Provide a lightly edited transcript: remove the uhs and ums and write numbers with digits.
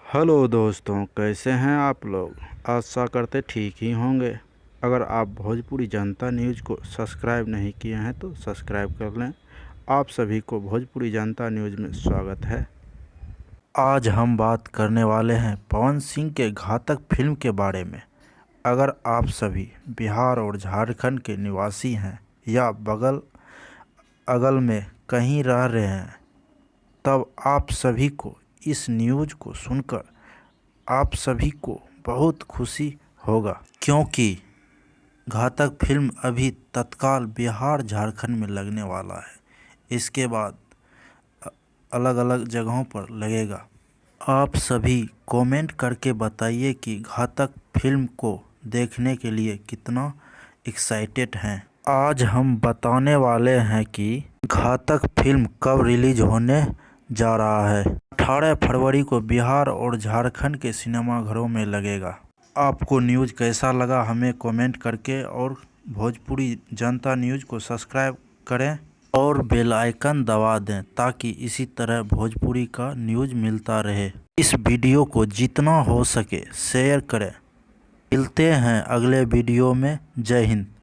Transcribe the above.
Hello दोस्तों, कैसे हैं आप लोग। आशा करते ठीक ही होंगे। अगर आप भोजपुरी जनता न्यूज़ को सब्सक्राइब नहीं किए हैं तो सब्सक्राइब कर लें। आप सभी को भोजपुरी जनता न्यूज़ में स्वागत है। आज हम बात करने वाले हैं पवन सिंह के घातक फिल्म के बारे में। अगर आप सभी बिहार और झारखंड के निवासी हैं या बगल अगल में कहीं रह रहे हैं, तब आप सभी को इस न्यूज़ को सुनकर आप सभी को बहुत खुशी होगा, क्योंकि घातक फिल्म अभी तत्काल बिहार झारखंड में लगने वाला है। इसके बाद अलग अलग जगहों पर लगेगा। आप सभी कमेंट करके बताइए कि घातक फिल्म को देखने के लिए कितना एक्साइटेड हैं। आज हम बताने वाले हैं कि घातक फिल्म कब रिलीज होने जा रहा है। 18 फरवरी को बिहार और झारखंड के सिनेमाघरों में लगेगा। आपको न्यूज़ कैसा लगा हमें कमेंट करके, और भोजपुरी जनता न्यूज़ को सब्सक्राइब करें और बेल आइकन दबा दें ताकि इसी तरह भोजपुरी का न्यूज़ मिलता रहे। इस वीडियो को जितना हो सके शेयर करें। मिलते हैं अगले वीडियो में। जय हिंद।